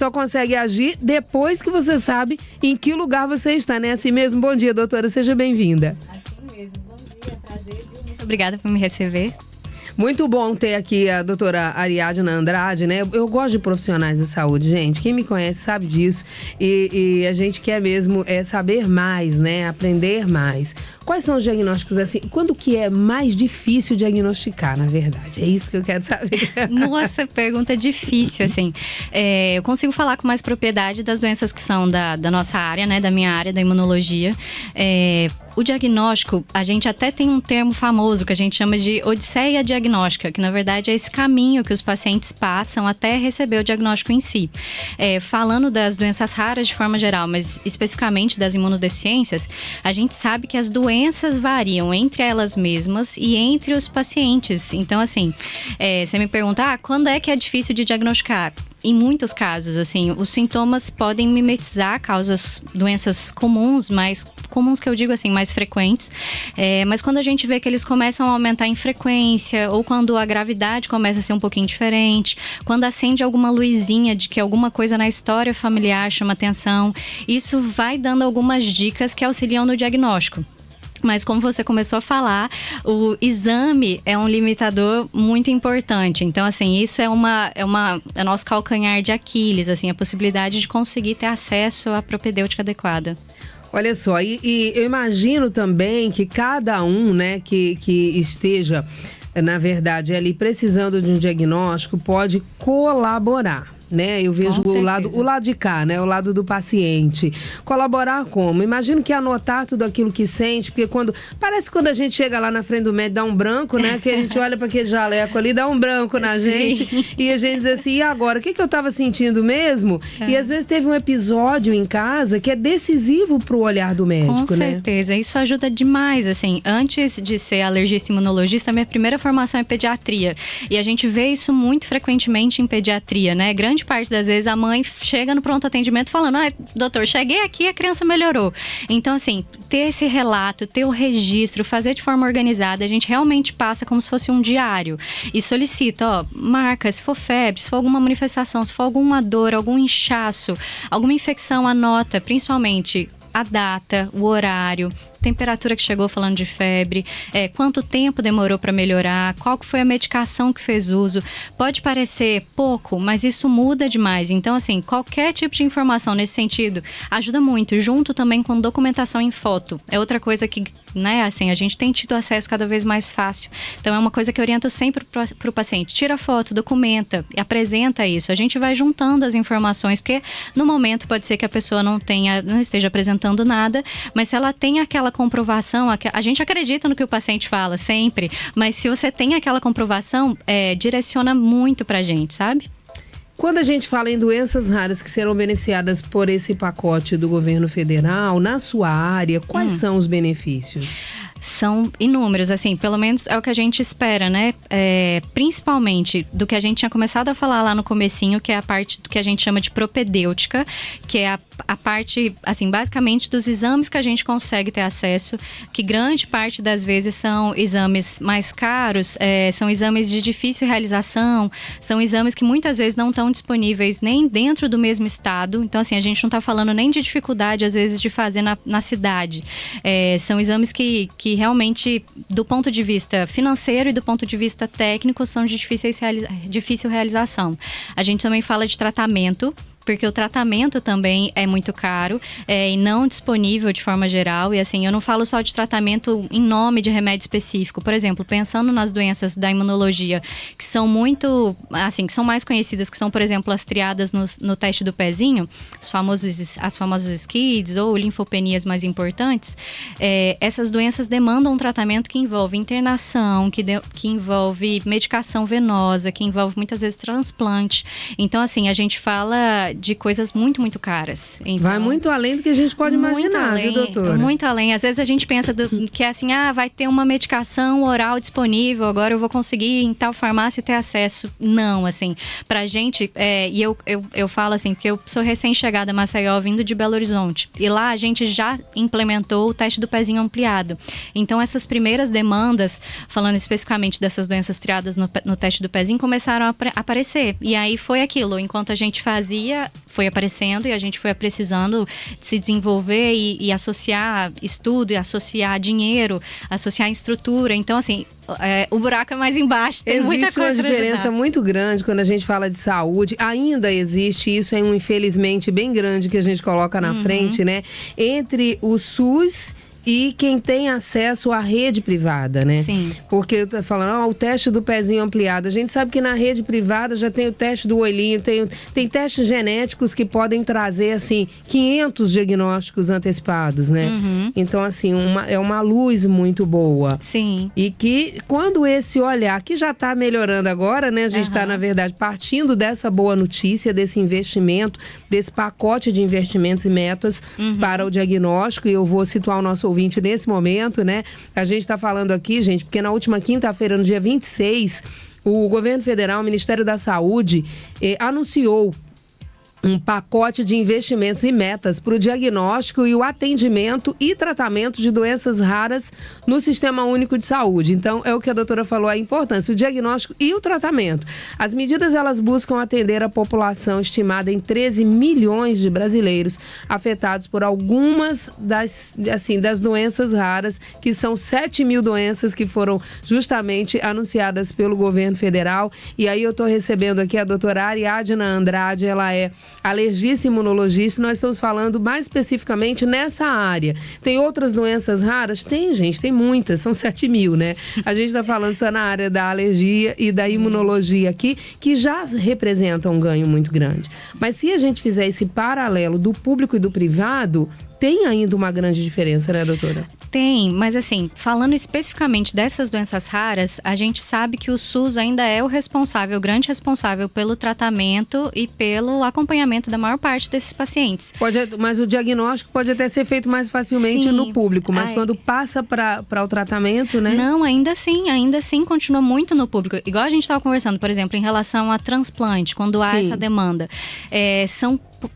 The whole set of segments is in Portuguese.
só consegue agir depois que você sabe em que lugar você está, né? Assim mesmo? Bom dia, doutora, seja bem-vinda. Assim mesmo, bom dia, prazer. Muito obrigada por me receber. Muito bom ter aqui a doutora Ariadna Andrade, né? Eu gosto de profissionais da saúde, gente. Quem me conhece sabe disso. E a gente quer mesmo saber mais, né? Aprender mais. Quais são os diagnósticos, assim? Quando que é mais difícil diagnosticar, na verdade? É isso que eu quero saber. Nossa, pergunta difícil, assim. Eu consigo falar com mais propriedade das doenças que são da nossa área, né? Da minha área, da imunologia. O diagnóstico, a gente até tem um termo famoso que a gente chama de odisseia diagnóstica, que na verdade é esse caminho que os pacientes passam até receber o diagnóstico em si. Falando das doenças raras de forma geral, mas especificamente das imunodeficiências, a gente sabe que as doenças variam entre elas mesmas e entre os pacientes. Então, assim, você me pergunta, quando é que é difícil de diagnosticar? Em muitos casos, assim, os sintomas podem mimetizar doenças comuns, mais comuns que eu digo assim, mais frequentes. Mas quando a gente vê que eles começam a aumentar em frequência, ou quando a gravidade começa a ser um pouquinho diferente, quando acende alguma luzinha de que alguma coisa na história familiar chama atenção, isso vai dando algumas dicas que auxiliam no diagnóstico. Mas como você começou a falar, o exame é um limitador muito importante. Então, assim, isso é nosso calcanhar de Aquiles, assim, a possibilidade de conseguir ter acesso à propedêutica adequada. Olha só, e eu imagino também que cada um, né, que esteja, na verdade, ali precisando de um diagnóstico, pode colaborar. Né? Eu vejo o lado de cá, né? O lado do paciente. Colaborar como? Imagino que anotar tudo aquilo que sente, porque parece que quando a gente chega lá na frente do médico, dá um branco, né? Que a gente olha para aquele jaleco ali, dá um branco na gente. E a gente diz assim, e agora? O que eu estava sentindo mesmo? E às vezes teve um episódio em casa que é decisivo para o olhar do médico, né? Com certeza. Isso ajuda demais, assim. Antes de ser alergista e imunologista, minha primeira formação é pediatria. E a gente vê isso muito frequentemente em pediatria, né? Grande parte das vezes a mãe chega no pronto atendimento falando, doutor, cheguei aqui e a criança melhorou. Então, assim, ter esse relato, ter o registro, fazer de forma organizada, a gente realmente passa como se fosse um diário e solicita, marca, se for febre, se for alguma manifestação, se for alguma dor, algum inchaço, alguma infecção, anota, principalmente a data, o horário, temperatura que chegou falando de febre, quanto tempo demorou para melhorar, qual que foi a medicação que fez uso. Pode parecer pouco, mas isso muda demais. Então, assim, qualquer tipo de informação nesse sentido ajuda muito, junto também com documentação em foto. É outra coisa que, né, assim, a gente tem tido acesso cada vez mais fácil. Então, é uma coisa que eu oriento sempre para o paciente. Tira foto, documenta, apresenta isso. A gente vai juntando as informações, porque no momento pode ser que a pessoa não esteja apresentando nada, mas se ela tem aquela comprovação, a gente acredita no que o paciente fala sempre, mas se você tem aquela comprovação, direciona muito pra gente, sabe? Quando a gente fala em doenças raras que serão beneficiadas por esse pacote do governo federal, na sua área, quais são os benefícios? São inúmeros, assim, pelo menos é o que a gente espera, né? Principalmente do que a gente tinha começado a falar lá no comecinho, que é a parte do que a gente chama de propedêutica, que é a parte, assim, basicamente dos exames que a gente consegue ter acesso, que grande parte das vezes são exames mais caros, são exames de difícil realização, são exames que muitas vezes não estão disponíveis nem dentro do mesmo estado. Então, assim, a gente não está falando nem de dificuldade, às vezes, de fazer na cidade. São exames que realmente, do ponto de vista financeiro e do ponto de vista técnico, são de difícil realização. A gente também fala de tratamento, porque o tratamento também é muito caro e não disponível de forma geral. E assim, eu não falo só de tratamento em nome de remédio específico. Por exemplo, pensando nas doenças da imunologia, que são muito, assim, que são mais conhecidas, que são, por exemplo, as triadas no teste do pezinho, as famosas SCIDs ou linfopenias mais importantes, essas doenças demandam um tratamento que envolve internação, que envolve medicação venosa, que envolve muitas vezes transplante. Então, assim, a gente fala de coisas muito, muito caras. Então, vai muito além do que a gente pode imaginar, viu, doutora? Muito além. Às vezes a gente pensa que é assim, vai ter uma medicação oral disponível, agora eu vou conseguir em tal farmácia ter acesso. Não, assim, pra gente, e eu falo assim, porque eu sou recém-chegada a Maceió, vindo de Belo Horizonte, e lá a gente já implementou o teste do pezinho ampliado. Então, essas primeiras demandas, falando especificamente dessas doenças triadas no teste do pezinho, começaram a aparecer. E aí foi aquilo, enquanto a gente fazia foi aparecendo e a gente foi precisando se desenvolver e associar estudo, e associar dinheiro, associar estrutura. Então, assim, o buraco é mais embaixo, tem muita coisa. Existe uma diferença muito grande quando a gente fala de saúde. Ainda existe, isso é um infelizmente bem grande que a gente coloca na frente, né? Entre o SUS e quem tem acesso à rede privada, né? Sim. Porque eu tô falando, o teste do pezinho ampliado. A gente sabe que na rede privada já tem o teste do olhinho, tem testes genéticos que podem trazer, assim, 500 diagnósticos antecipados, né? Então, assim, é uma luz muito boa. Sim. E que quando esse olhar, que já está melhorando agora, né? A gente está, na verdade, partindo dessa boa notícia, desse investimento, desse pacote de investimentos e metas para o diagnóstico. E eu vou situar o nosso ouvinte nesse momento, né? A gente está falando aqui, gente, porque na última quinta-feira, no dia 26, o governo federal, o Ministério da Saúde, anunciou um pacote de investimentos e metas para o diagnóstico e o atendimento e tratamento de doenças raras no Sistema Único de Saúde. Então, é o que a doutora falou, a importância, o diagnóstico e o tratamento. As medidas, elas buscam atender a população estimada em 13 milhões de brasileiros afetados por algumas das doenças raras, que são 7 mil doenças que foram justamente anunciadas pelo governo federal. E aí eu estou recebendo aqui a doutora Ariadna Andrade, ela é alergista e imunologista. Nós estamos falando mais especificamente nessa área. Tem outras doenças raras? Tem, gente, tem muitas, são 7 mil, né? A gente está falando só na área da alergia e da imunologia aqui, que já representam um ganho muito grande. Mas se a gente fizer esse paralelo do público e do privado, tem ainda uma grande diferença, né, doutora? Tem, mas assim, falando especificamente dessas doenças raras, a gente sabe que o SUS ainda é o responsável, o grande responsável pelo tratamento e pelo acompanhamento da maior parte desses pacientes. Mas o diagnóstico pode até ser feito mais facilmente no público, mas quando passa para o tratamento, né? Não, ainda assim continua muito no público. Igual a gente estava conversando, por exemplo, em relação a transplante, quando há essa demanda.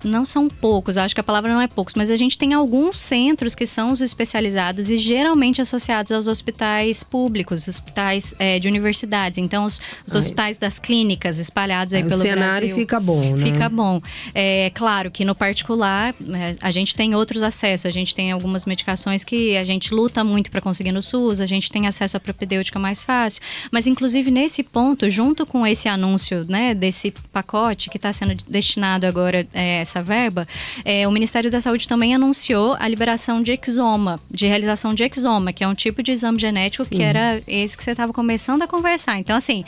Não são poucos, eu acho que a palavra não é poucos, mas a gente tem alguns centros que são os especializados e geralmente associados aos hospitais públicos, hospitais de universidades. Então, os hospitais das clínicas espalhados aí pelo Brasil. O cenário fica bom, né? Fica bom. Claro que no particular, a gente tem outros acessos. A gente tem algumas medicações que a gente luta muito para conseguir no SUS, a gente tem acesso à propedêutica mais fácil. Mas, inclusive, nesse ponto, junto com esse anúncio, né, desse pacote que está sendo destinado agora essa verba, o Ministério da Saúde também anunciou a liberação de exoma, de realização de exoma, que é um tipo de exame genético que era esse que você estava começando a conversar. Então, assim,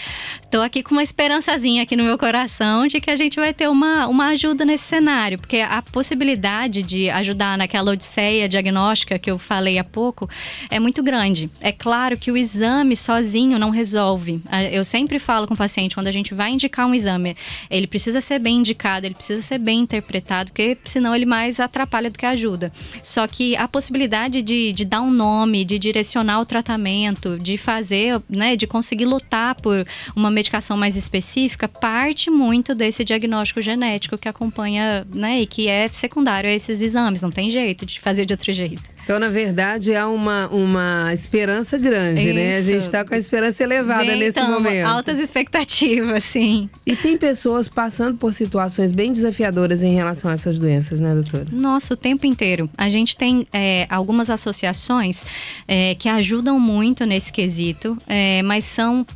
tô aqui com uma esperançazinha aqui no meu coração de que a gente vai ter uma ajuda nesse cenário, porque a possibilidade de ajudar naquela odisseia diagnóstica que eu falei há pouco é muito grande. É claro que o exame sozinho não resolve. Eu sempre falo com o paciente, quando a gente vai indicar um exame, ele precisa ser bem indicado, ele precisa ser bem interpretado, porque senão ele mais atrapalha do que ajuda. Só que a possibilidade de dar um nome, de direcionar o tratamento, de fazer, né, de conseguir lutar por uma medicação mais específica, parte muito desse diagnóstico genético que acompanha, né, e que é secundário a esses exames. Não tem jeito de fazer de outro jeito. Então, na verdade, há uma esperança grande, né? A gente está com a esperança elevada nesse momento. Altas expectativas, sim. E tem pessoas passando por situações bem desafiadoras em relação a essas doenças, né, doutora? Nossa, o tempo inteiro. A gente tem algumas associações que ajudam muito nesse quesito, mas são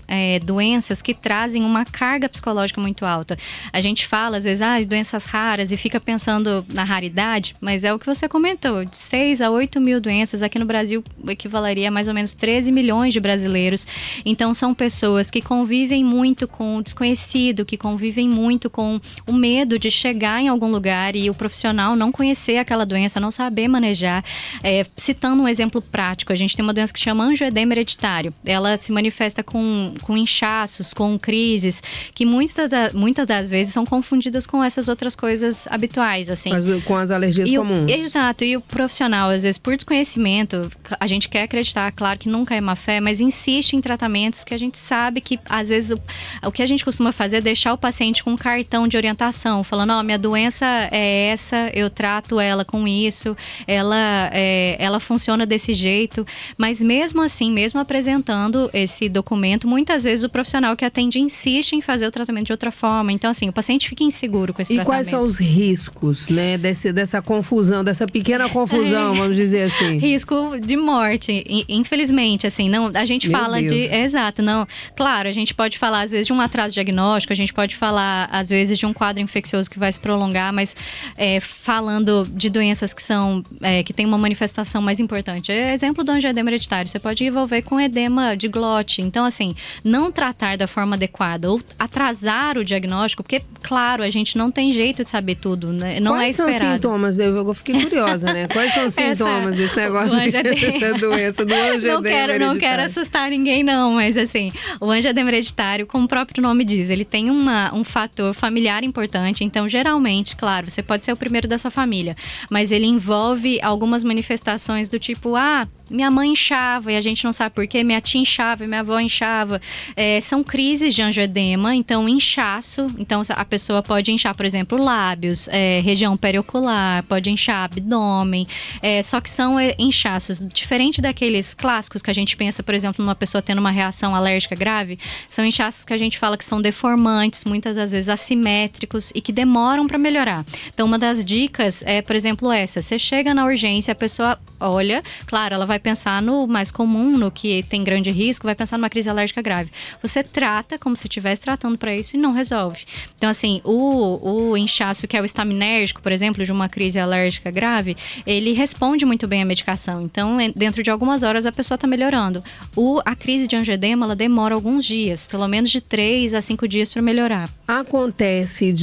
doenças que trazem uma carga psicológica muito alta. A gente fala, às vezes, doenças raras e fica pensando na raridade, mas é o que você comentou, de 6 a 8 mil doenças. Aqui no Brasil equivaleria a mais ou menos 13 milhões de brasileiros. Então, são pessoas que convivem muito com o desconhecido, que convivem muito com o medo de chegar em algum lugar e o profissional não conhecer aquela doença, não saber manejar. Citando um exemplo prático, a gente tem uma doença que chama angioedema hereditário. Ela se manifesta com inchaços, com crises, que muitas das vezes são confundidas com essas outras coisas habituais, assim. Com as alergias comuns. Exato. E o profissional, às vezes, por desconhecimento, a gente quer acreditar, claro que nunca é má fé, mas insiste em tratamentos que a gente sabe que, às vezes, o que a gente costuma fazer é deixar o paciente com um cartão de orientação, falando, minha doença é essa, eu trato ela com isso, ela funciona desse jeito, mas mesmo assim, mesmo apresentando esse documento, muitas vezes o profissional que atende insiste em fazer o tratamento de outra forma. Então, assim, o paciente fica inseguro com esse tratamento. E quais são os riscos, né, dessa confusão, dessa pequena confusão, vamos dizer assim? Risco de morte, infelizmente, assim, não, a gente fala de... Exato, não. Claro, a gente pode falar, às vezes, de um atraso diagnóstico, a gente pode falar, às vezes, de um quadro infeccioso que vai se prolongar, mas falando de doenças que tem uma manifestação mais importante. Exemplo do angioedema hereditário, você pode envolver com edema de glote. Então, assim, não tratar da forma adequada ou atrasar o diagnóstico, porque, claro, a gente não tem jeito de saber tudo, né? Não é esperado. Quais são os sintomas? Eu fiquei curiosa, né? Quais são os sintomas desse negócio, dessa doença do angioedema hereditário? Não quero assustar ninguém, não, mas assim, o angioedema hereditário, como o próprio nome diz, ele tem um fator familiar importante. Então, geralmente, claro, você pode ser o primeiro da sua família, mas ele envolve algumas manifestações do tipo, minha mãe inchava e a gente não sabe por quê, minha tia inchava e minha avó inchava. São crises de angioedema, então inchaço. Então a pessoa pode inchar, por exemplo, lábios, região periocular, pode inchar abdômen. Só que são inchaços, diferente daqueles clássicos que a gente pensa, por exemplo, numa pessoa tendo uma reação alérgica grave, são inchaços que a gente fala que são deformantes, muitas das vezes assimétricos e que demoram para melhorar. Então uma das dicas é, por exemplo, essa. Você chega na urgência, a pessoa olha, claro, ela vai pensar no mais comum, no que tem grande risco, vai pensar numa crise alérgica grave. Você trata como se estivesse tratando para isso e não resolve. Então, assim, o inchaço, que é o estaminérgico, por exemplo, de uma crise alérgica grave, ele responde muito bem à medicação. Então, dentro de algumas horas, a pessoa está melhorando. A crise de angioedema, ela demora alguns dias, pelo menos de 3 a 5 dias para melhorar. Acontece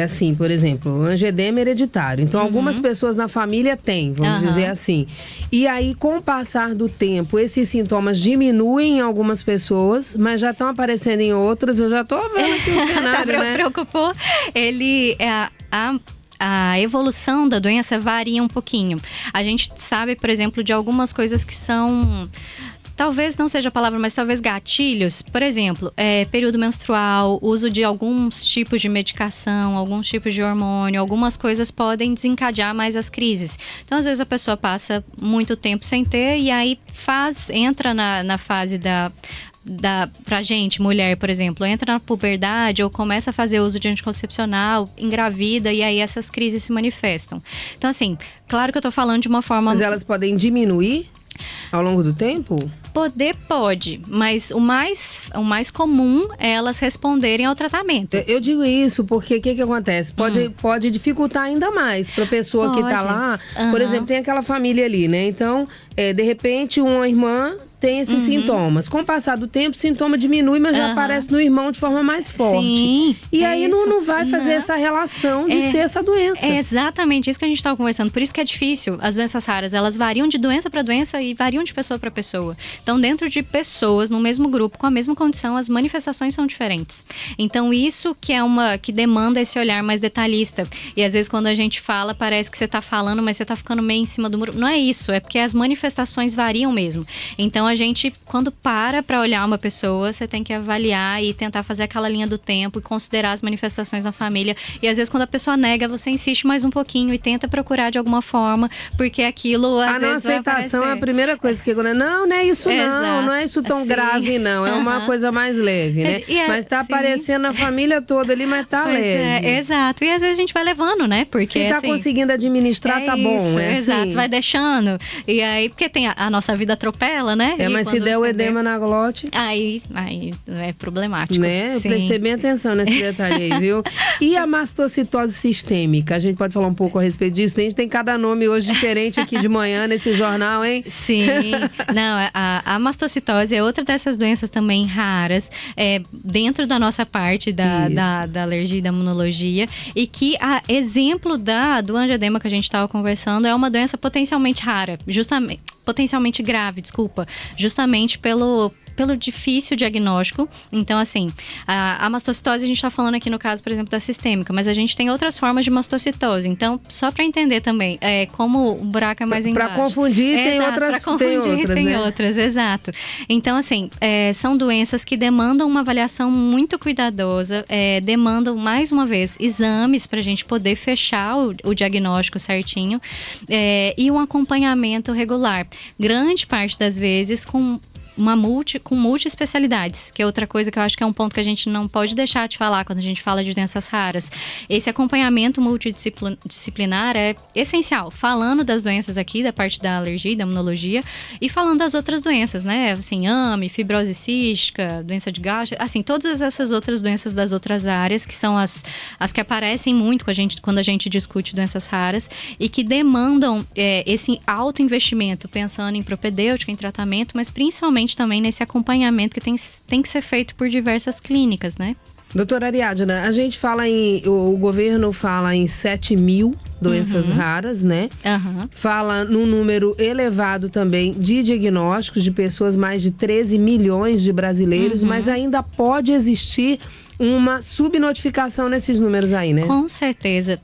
assim, por exemplo, o angioedema hereditário. Então, algumas pessoas na família têm, vamos dizer assim. E aí, com o passar do tempo, esses sintomas diminuem em algumas pessoas, mas já estão aparecendo em outras. Eu já estou vendo aqui o cenário, né? Preocupou. A evolução da doença varia um pouquinho. A gente sabe, por exemplo, de algumas coisas que são... Talvez não seja a palavra, mas talvez gatilhos. Por exemplo, período menstrual, uso de alguns tipos de medicação, alguns tipos de hormônio, algumas coisas podem desencadear mais as crises. Então, às vezes, a pessoa passa muito tempo sem ter e aí entra na fase pra gente, mulher, por exemplo, entra na puberdade ou começa a fazer uso de anticoncepcional, engravida, e aí essas crises se manifestam. Então, assim, claro que eu tô falando de uma forma... Mas elas podem diminuir ao longo do tempo? Pode, mas o mais comum é elas responderem ao tratamento. Eu digo isso porque o que acontece? Pode dificultar ainda mais para a pessoa que tá lá. Por exemplo, tem aquela família ali, né? Então, de repente, uma irmã tem esses sintomas. Com o passar do tempo, o sintoma diminui, mas já aparece no irmão de forma mais forte. Sim, e aí não vai fazer essa relação de ser essa doença. É exatamente isso que a gente estava conversando. Por isso que é difícil. As doenças raras, elas variam de doença para doença e variam de pessoa para pessoa. Então, dentro de pessoas, no mesmo grupo, com a mesma condição, as manifestações são diferentes. Então, isso que demanda esse olhar mais detalhista. E às vezes, quando a gente fala, parece que você está falando, mas você está ficando meio em cima do muro. Não é isso, é porque as manifestações variam mesmo. Então, a gente, quando para olhar uma pessoa, você tem que avaliar e tentar fazer aquela linha do tempo e considerar as manifestações na família. E às vezes, quando a pessoa nega, você insiste mais um pouquinho e tenta procurar de alguma forma, porque aquilo, às vezes, vai aparecer. A não aceitação é a primeira coisa que... Não é isso não é isso tão grave, não. É uma coisa mais leve, né? Mas tá aparecendo na família toda ali, mas tá leve. Exato. E às vezes a gente vai levando, né? Porque se tá conseguindo administrar, tá bom. Exato, assim. Vai deixando. E aí, porque tem a nossa vida atropela, né? Mas se der o edema na glote... Aí é problemático. Né? Eu prestei bem atenção nesse detalhe aí, viu? E a mastocitose sistêmica? A gente pode falar um pouco a respeito disso? A gente tem cada nome hoje diferente aqui de manhã nesse jornal, hein? Sim. Não, a mastocitose é outra dessas doenças também raras, dentro da nossa parte da alergia e da imunologia, e que exemplo do angioedema que a gente estava conversando é uma doença potencialmente rara, potencialmente grave, justamente pelo difícil diagnóstico. Então, assim, a mastocitose a gente está falando aqui no caso, por exemplo, da sistêmica, mas a gente tem outras formas de mastocitose. Então, só para entender também, como o buraco é mais embaixo. Para confundir, tem outras, exato. Então, assim, são doenças que demandam uma avaliação muito cuidadosa, demandam, mais uma vez, exames para a gente poder fechar o diagnóstico certinho, e um acompanhamento regular. Grande parte das vezes com multi-especialidades, que é outra coisa que eu acho que é um ponto que a gente não pode deixar de falar quando a gente fala de doenças raras. Esse acompanhamento multidisciplinar é essencial, falando das doenças aqui, da parte da alergia e da imunologia, e falando das outras doenças, né? Assim, AME, fibrose cística, doença de Gaucher, assim, todas essas outras doenças das outras áreas, que são as que aparecem muito quando a gente discute doenças raras e que demandam esse alto investimento, pensando em propedêutica, em tratamento, mas principalmente também nesse acompanhamento que tem que ser feito por diversas clínicas, né? Doutora Ariadna, a gente fala o governo fala em 7 mil doenças raras, né? Fala num número elevado também de diagnósticos de pessoas, mais de 13 milhões de brasileiros, mas ainda pode existir uma subnotificação nesses números aí, né? Com certeza.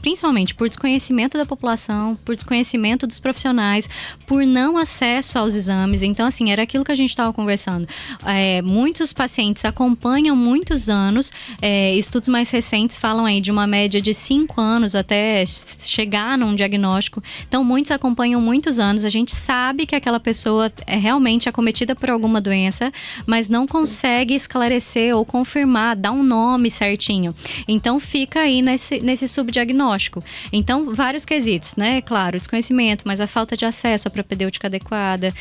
Principalmente por desconhecimento da população, por desconhecimento dos profissionais, por não acesso aos exames. Então, assim, era aquilo que a gente estava conversando. Muitos pacientes acompanham muitos anos. Estudos mais recentes falam aí de uma média de 5 anos até chegar num diagnóstico. Então, muitos acompanham muitos anos. A gente sabe que aquela pessoa é realmente acometida por alguma doença, mas não consegue esclarecer ou confirmar, dar um nome certinho. Então, fica aí nesse subdiagnóstico. Então, vários quesitos, né? Claro, desconhecimento, mas a falta de acesso à propedêutica adequada,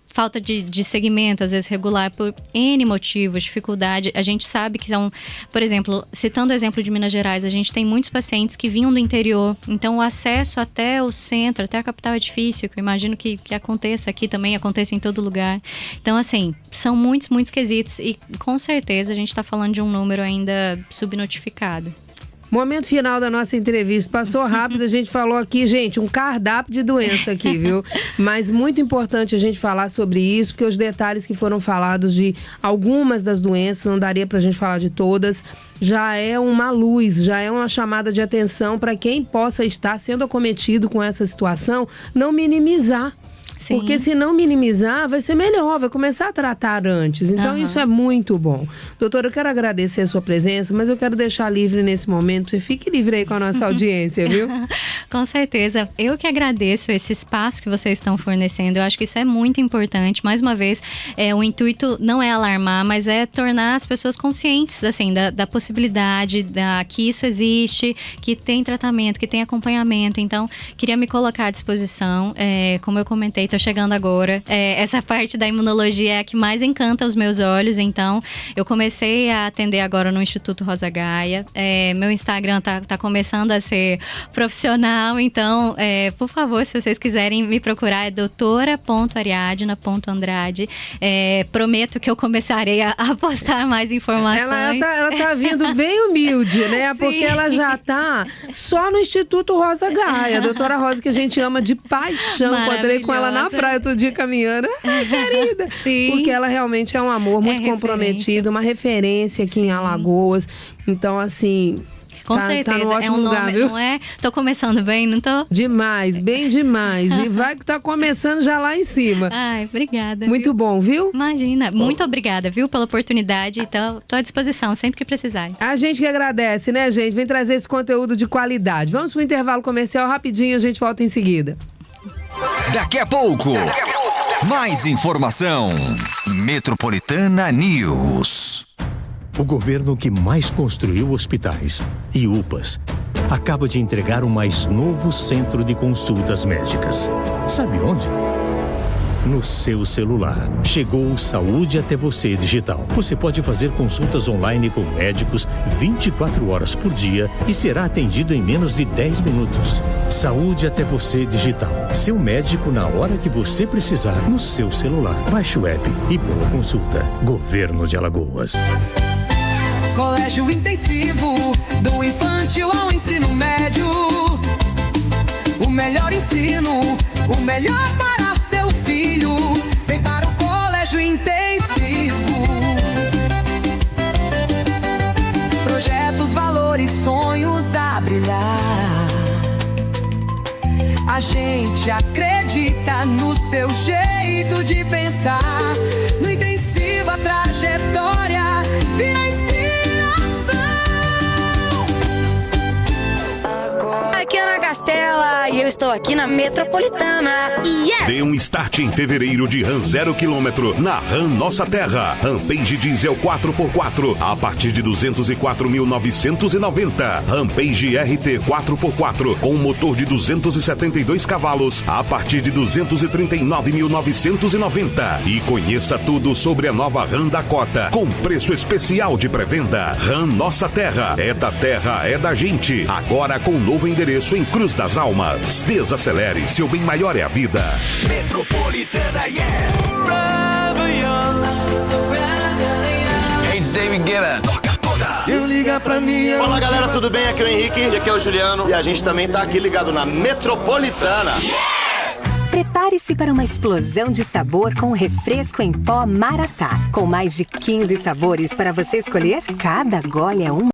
falta de segmento, às vezes regular, por N motivos, dificuldade. A gente sabe que são, por exemplo, citando o exemplo de Minas Gerais, a gente tem muitos pacientes que vinham do interior, então o acesso até o centro, até a capital é difícil, que eu imagino que aconteça aqui também, aconteça em todo lugar. Então, assim, são muitos quesitos e com certeza a gente está falando de um número ainda subnotificado. Momento final da nossa entrevista. Passou rápido, a gente falou aqui, gente, um cardápio de doença aqui, viu? Mas muito importante a gente falar sobre isso, porque os detalhes que foram falados de algumas das doenças, não daria pra gente falar de todas, já é uma luz, já é uma chamada de atenção para quem possa estar sendo acometido com essa situação, não minimizar. Sim. Porque se não minimizar, vai ser melhor, vai começar a tratar antes. Então, isso é muito bom. Doutora, eu quero agradecer a sua presença, mas eu quero deixar livre nesse momento. Você fique livre aí com a nossa audiência, viu? Com certeza. Eu que agradeço esse espaço que vocês estão fornecendo. Eu acho que isso é muito importante. Mais uma vez, o intuito não é alarmar, mas é tornar as pessoas conscientes, assim, da possibilidade, que isso existe, que tem tratamento, que tem acompanhamento. Então, queria me colocar à disposição. Como eu comentei, tô chegando agora. Essa parte da imunologia é a que mais encanta os meus olhos, então eu comecei a atender agora no Instituto Rosa Gaia. Meu Instagram tá começando a ser profissional, então, por favor, se vocês quiserem me procurar, é doutora.ariadna.andrade. Prometo que eu começarei a postar mais informações. Ela tá vindo bem humilde, né? Sim. Porque ela já tá só no Instituto Rosa Gaia. A doutora Rosa, que a gente ama de paixão. Encontrei com ela na praia outro dia caminhando. Querida. Sim. Porque ela realmente é um amor muito comprometido, uma referência aqui em Alagoas. Então, assim... Com certeza, tá no ótimo lugar, nome, viu? não é? Tô começando bem, não tô? Demais, bem demais. E vai que tá começando já lá em cima. Ai, obrigada. Muito bom, viu? Imagina. Muito obrigada, viu, pela oportunidade. Então, tô à disposição sempre que precisarem. A gente que agradece, né, gente? Vem trazer esse conteúdo de qualidade. Vamos pro intervalo comercial rapidinho, a gente volta em seguida. Daqui a pouco, mais informação. Metropolitana News. O governo que mais construiu hospitais e UPAs acaba de entregar o mais novo centro de consultas médicas. Sabe onde? No seu celular. Chegou o Saúde Até Você Digital. Você pode fazer consultas online com médicos 24 horas por dia e será atendido em menos de 10 minutos. Saúde Até Você Digital. Seu médico na hora que você precisar, no seu celular. Baixe o app e boa consulta. Governo de Alagoas. Colégio Intensivo, do infantil ao ensino médio. O melhor ensino, o melhor para seu filho. Vem para o Colégio Intensivo. brilhar. A gente acredita no seu jeito de pensar. No intensivo a trajetória vira inspiração. Aqui é Ana Castela e eu estou aqui na Metropolitana. Yes! Dê um start em fevereiro de RAM 0 km na RAM Nossa Terra. Rampage Diesel 4x4 a partir de 204.990. Rampage RT 4x4 com motor de 272 cavalos a partir de 239.990. E conheça tudo sobre a nova RAM Dakota com preço especial de pré-venda. RAM Nossa Terra é da terra, é da gente. Agora com novo endereço em Cruz das Almas. Desacelere, seu bem maior é a vida. Metropolitana, yes! Hey, it's David Guetta. Toca toda! Se liga pra mim. Fala galera, tudo bem? Aqui é o Henrique. E aqui é o Juliano. E a gente também tá aqui ligado na Metropolitana. Prepare-se para uma explosão de sabor com o refresco em pó Maratá. Com mais de 15 sabores para você escolher, cada gole é uma